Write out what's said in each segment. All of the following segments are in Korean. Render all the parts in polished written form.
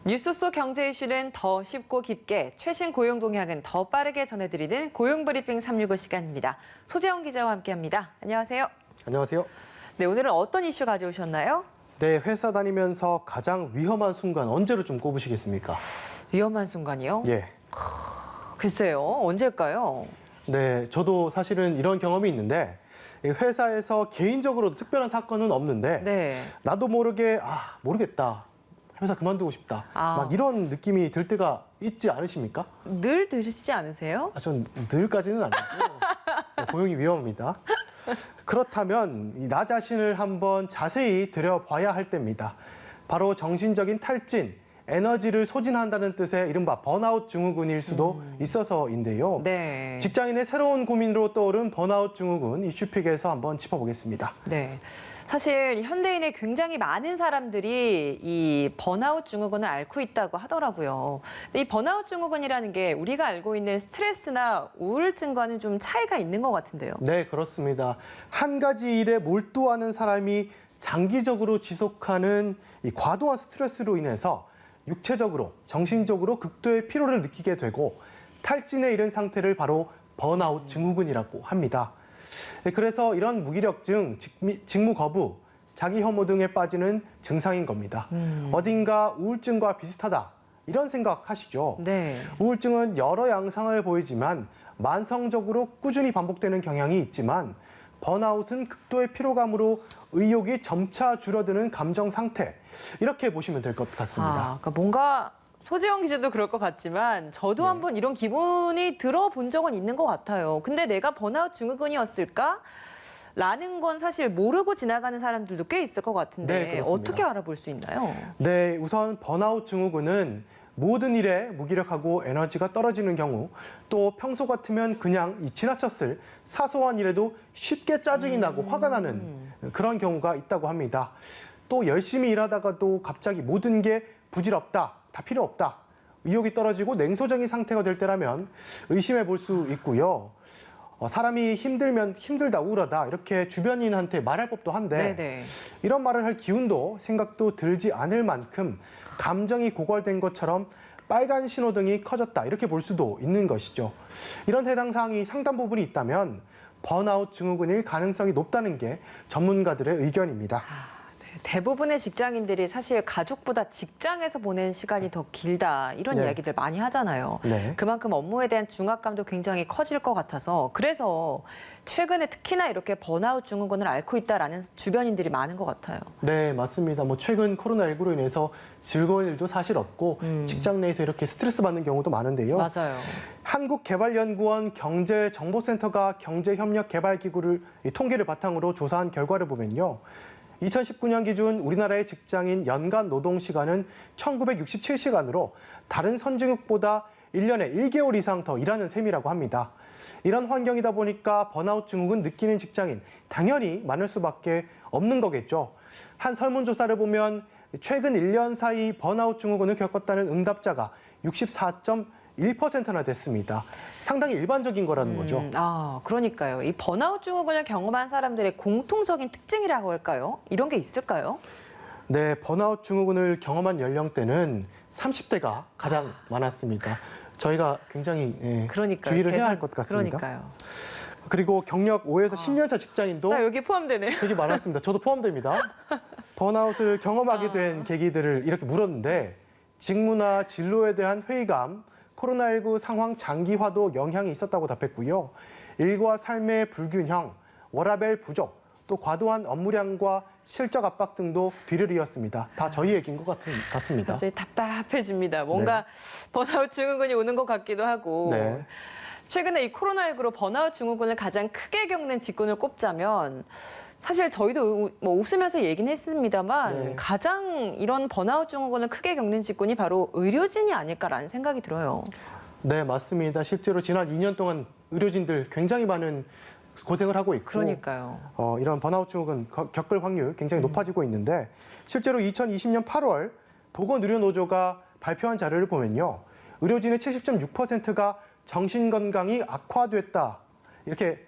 뉴스 속 경제 이슈는 더 쉽고 깊게, 최신 고용 동향은 더 빠르게 전해드리는 고용브리핑 365 시간입니다. 소재영 기자와 함께합니다. 안녕하세요. 안녕하세요. 네, 오늘은 어떤 이슈 가져오셨나요? 네, 회사 다니면서 가장 위험한 순간 언제로 좀 꼽으시겠습니까? 위험한 순간이요? 예. 글쎄요, 언제일까요? 네, 저도 사실은 이런 경험이 있는데 회사에서 개인적으로 특별한 사건은 없는데 네. 나도 모르게 모르겠다. 회사 그만두고 싶다. 막 이런 느낌이 들 때가 있지 않으십니까? 늘 들으시지 않으세요? 전 늘까지는 아니고 고용이 위험합니다. 그렇다면 나 자신을 한번 자세히 들여봐야 할 때입니다. 바로 정신적인 탈진, 에너지를 소진한다는 뜻의 이른바 번아웃 증후군일 수도 있어서인데요. 네. 직장인의 새로운 고민으로 떠오른 번아웃 증후군 이슈픽에서 한번 짚어보겠습니다. 네. 사실 현대인의 굉장히 많은 사람들이 이 번아웃 증후군을 앓고 있다고 하더라고요. 근데 이 번아웃 증후군이라는 게 우리가 알고 있는 스트레스나 우울증과는 좀 차이가 있는 것 같은데요. 네, 그렇습니다. 한 가지 일에 몰두하는 사람이 장기적으로 지속하는 이 과도한 스트레스로 인해서 육체적으로, 정신적으로 극도의 피로를 느끼게 되고 탈진에 이른 상태를 바로 번아웃 증후군이라고 합니다. 그래서 이런 무기력증, 직무 거부, 자기 혐오 등에 빠지는 증상인 겁니다. 어딘가 우울증과 비슷하다, 이런 생각하시죠? 네. 우울증은 여러 양상을 보이지만 만성적으로 꾸준히 반복되는 경향이 있지만 번아웃은 극도의 피로감으로 의욕이 점차 줄어드는 감정 상태, 이렇게 보시면 될 것 같습니다. 그러니까 뭔가 소재영 기자도 그럴 것 같지만 저도 한번 이런 기분이 들어본 적은 있는 것 같아요. 근데 내가 번아웃 증후군이었을까? 라는 건 사실 모르고 지나가는 사람들도 꽤 있을 것 같은데 네, 그렇습니다. 어떻게 알아볼 수 있나요? 네, 우선 번아웃 증후군은 모든 일에 무기력하고 에너지가 떨어지는 경우, 또 평소 같으면 그냥 지나쳤을 사소한 일에도 쉽게 짜증이 나고 화가 나는 그런 경우가 있다고 합니다. 또 열심히 일하다가도 갑자기 모든 게 부질없다, 다 필요 없다, 의욕이 떨어지고 냉소적인 상태가 될 때라면 의심해 볼 수 있고요. 사람이 힘들면 힘들다, 우울하다 이렇게 주변인한테 말할 법도 한데 네네. 이런 말을 할 기운도 생각도 들지 않을 만큼 감정이 고갈된 것처럼 빨간 신호등이 커졌다, 이렇게 볼 수도 있는 것이죠. 이런 해당 사항이 상당 부분이 있다면 번아웃 증후군일 가능성이 높다는 게 전문가들의 의견입니다. 대부분의 직장인들이 사실 가족보다 직장에서 보낸 시간이 더 길다, 이런 네. 이야기들 많이 하잖아요. 네. 그만큼 업무에 대한 중압감도 굉장히 커질 것 같아서 그래서 최근에 특히나 이렇게 번아웃 증후군을 앓고 있다라는 주변인들이 많은 것 같아요. 네, 맞습니다. 최근 코로나19로 인해서 즐거운 일도 사실 없고 직장 내에서 이렇게 스트레스 받는 경우도 많은데요. 맞아요. 한국개발연구원 경제정보센터가 경제협력개발기구를 통계를 바탕으로 조사한 결과를 보면요. 2019년 기준 우리나라의 직장인 연간 노동시간은 1967시간으로 다른 선진국보다 1년에 1개월 이상 더 일하는 셈이라고 합니다. 이런 환경이다 보니까 번아웃 증후군 느끼는 직장인 당연히 많을 수밖에 없는 거겠죠. 한 설문조사를 보면 최근 1년 사이 번아웃 증후군을 겪었다는 응답자가 64.1%나 됐습니다. 상당히 일반적인 거라는 거죠. 그러니까요. 이 번아웃 증후군을 경험한 사람들의 공통적인 특징이라고 할까요? 이런 게 있을까요? 네, 번아웃 증후군을 경험한 연령대는 30대가 가장 많았습니다. 저희가 굉장히 주의를 해야 할 것 같습니다. 그러니까요. 그리고 경력 5에서 10년 차 직장인도 나 여기 포함되네요. 되게 많았습니다. 저도 포함됩니다. 번아웃을 경험하게 된 계기들을 이렇게 물었는데 직무나 진로에 대한 회의감, 코로나19 상황 장기화도 영향이 있었다고 답했고요. 일과 삶의 불균형, 워라밸 부족, 또 과도한 업무량과 실적 압박 등도 뒤를 이었습니다. 다 저희 얘기인 것 같습니다. 갑자기 답답해집니다. 뭔가 번아웃 증후군이 오는 것 같기도 하고. 네. 최근에 이 코로나19로 번아웃 증후군을 가장 크게 겪는 직군을 꼽자면 사실 저희도 웃으면서 얘기는 했습니다만 가장 이런 번아웃 증후군을 크게 겪는 직군이 바로 의료진이 아닐까라는 생각이 들어요. 네, 맞습니다. 실제로 지난 2년 동안 의료진들 굉장히 많은 고생을 하고 있고 그러니까요. 이런 번아웃 증후군 겪을 확률 굉장히 높아지고 있는데 실제로 2020년 8월 보건의료노조가 발표한 자료를 보면요. 의료진의 70.6%가 정신건강이 악화됐다, 이렇게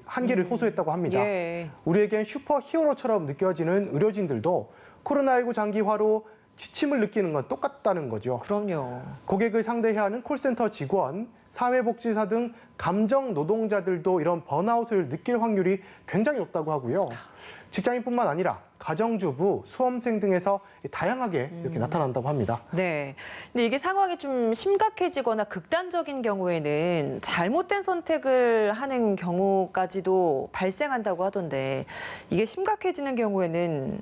한계를 호소했다고 합니다. 우리에겐 슈퍼 히어로처럼 느껴지는 의료진들도 코로나19 장기화로 지침을 느끼는 건 똑같다는 거죠. 그럼요. 고객을 상대해야 하는 콜센터 직원, 사회복지사 등 감정 노동자들도 이런 번아웃을 느낄 확률이 굉장히 높다고 하고요. 직장인뿐만 아니라 가정주부, 수험생 등에서 다양하게 이렇게 나타난다고 합니다. 네. 근데 이게 상황이 좀 심각해지거나 극단적인 경우에는 잘못된 선택을 하는 경우까지도 발생한다고 하던데 이게 심각해지는 경우에는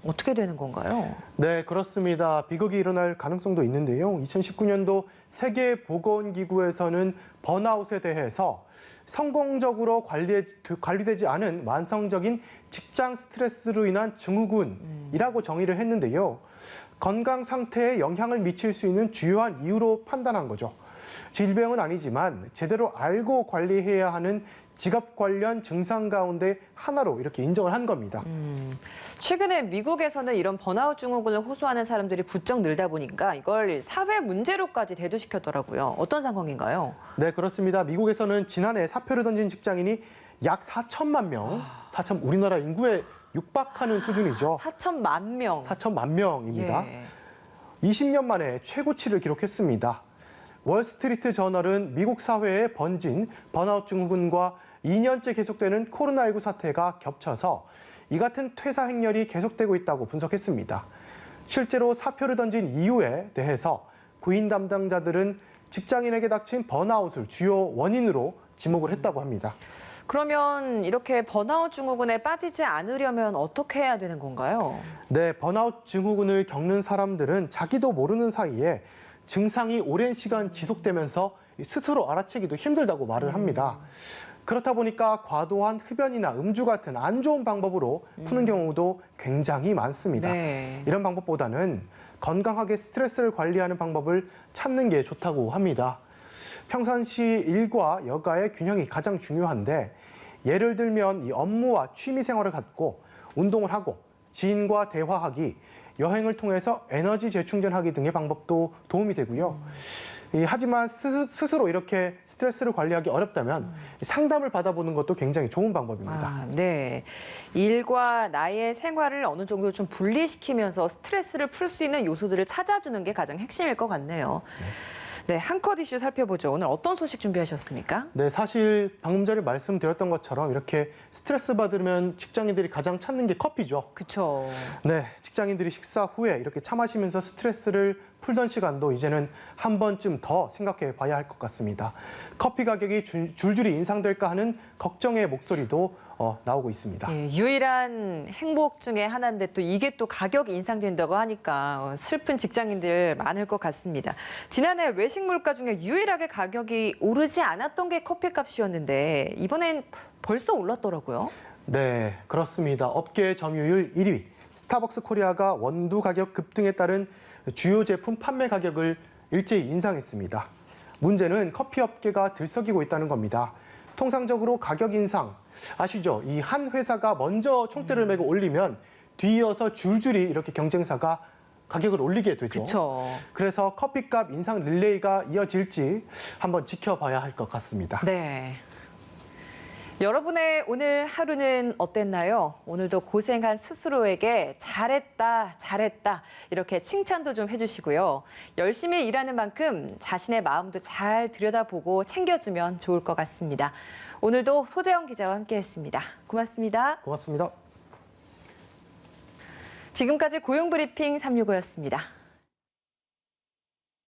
어떻게 되는 건가요? 네, 그렇습니다. 비극이 일어날 가능성도 있는데요. 2019년도 세계보건기구에서는 번아웃에 대해서 성공적으로 관리되지 않은 만성적인 직장 스트레스로 인한 증후군이라고 정의를 했는데요. 건강 상태에 영향을 미칠 수 있는 주요한 이유로 판단한 거죠. 질병은 아니지만 제대로 알고 관리해야 하는 직업 관련 증상 가운데 하나로 이렇게 인정을 한 겁니다. 최근에 미국에서는 이런 번아웃 증후군을 호소하는 사람들이 부쩍 늘다 보니까 이걸 사회 문제로까지 대두시켰더라고요. 어떤 상황인가요? 네, 그렇습니다. 미국에서는 지난해 사표를 던진 직장인이 약 4천만 명, 우리나라 인구에 육박하는 수준이죠. 4천만 명. 4천만 명입니다. 예. 20년 만에 최고치를 기록했습니다. 월스트리트 저널은 미국 사회에 번진 번아웃 증후군과 2년째 계속되는 코로나19 사태가 겹쳐서 이 같은 퇴사 행렬이 계속되고 있다고 분석했습니다. 실제로 사표를 던진 이유에 대해서 구인 담당자들은 직장인에게 닥친 번아웃을 주요 원인으로 지목을 했다고 합니다. 그러면 이렇게 번아웃 증후군에 빠지지 않으려면 어떻게 해야 되는 건가요? 네, 번아웃 증후군을 겪는 사람들은 자기도 모르는 사이에 증상이 오랜 시간 지속되면서 스스로 알아채기도 힘들다고 말을 합니다. 그렇다 보니까 과도한 흡연이나 음주 같은 안 좋은 방법으로 푸는 경우도 굉장히 많습니다. 네. 이런 방법보다는 건강하게 스트레스를 관리하는 방법을 찾는 게 좋다고 합니다. 평상시 일과 여가의 균형이 가장 중요한데 예를 들면 이 업무와 취미 생활을 갖고 운동을 하고 지인과 대화하기, 여행을 통해서 에너지 재충전하기 등의 방법도 도움이 되고요. 하지만 스스로 이렇게 스트레스를 관리하기 어렵다면 상담을 받아보는 것도 굉장히 좋은 방법입니다. 아, 네. 일과 나의 생활을 어느 정도 좀 분리시키면서 스트레스를 풀 수 있는 요소들을 찾아주는 게 가장 핵심일 것 같네요. 네, 한 컷 이슈 살펴보죠. 오늘 어떤 소식 준비하셨습니까? 네, 사실 방금 전에 말씀드렸던 것처럼 이렇게 스트레스 받으면 직장인들이 가장 찾는 게 커피죠. 그렇죠. 네, 직장인들이 식사 후에 이렇게 차 마시면서 스트레스를 풀던 시간도 이제는 한 번쯤 더 생각해 봐야 할 것 같습니다. 커피 가격이 줄줄이 인상될까 하는 걱정의 목소리도 나오고 있습니다. 예, 유일한 행복 중에 하나인데 또 이게 또 가격이 인상된다고 하니까 슬픈 직장인들 많을 것 같습니다. 지난해 외식 물가 중에 유일하게 가격이 오르지 않았던 게 커피값이었는데 이번엔 벌써 올랐더라고요. 네, 그렇습니다. 업계 점유율 1위 스타벅스 코리아가 원두 가격 급등에 따른 주요 제품 판매 가격을 일제히 인상했습니다. 문제는 커피 업계가 들썩이고 있다는 겁니다. 통상적으로 가격 인상, 아시죠? 이 한 회사가 먼저 총대를 메고 올리면 뒤이어서 줄줄이 이렇게 경쟁사가 가격을 올리게 되죠. 그렇죠. 그래서 커피값 인상 릴레이가 이어질지 한번 지켜봐야 할 것 같습니다. 네. 여러분의 오늘 하루는 어땠나요? 오늘도 고생한 스스로에게 잘했다, 잘했다 이렇게 칭찬도 좀 해주시고요. 열심히 일하는 만큼 자신의 마음도 잘 들여다보고 챙겨주면 좋을 것 같습니다. 오늘도 소재영 기자와 함께했습니다. 고맙습니다. 고맙습니다. 지금까지 고용브리핑 365였습니다.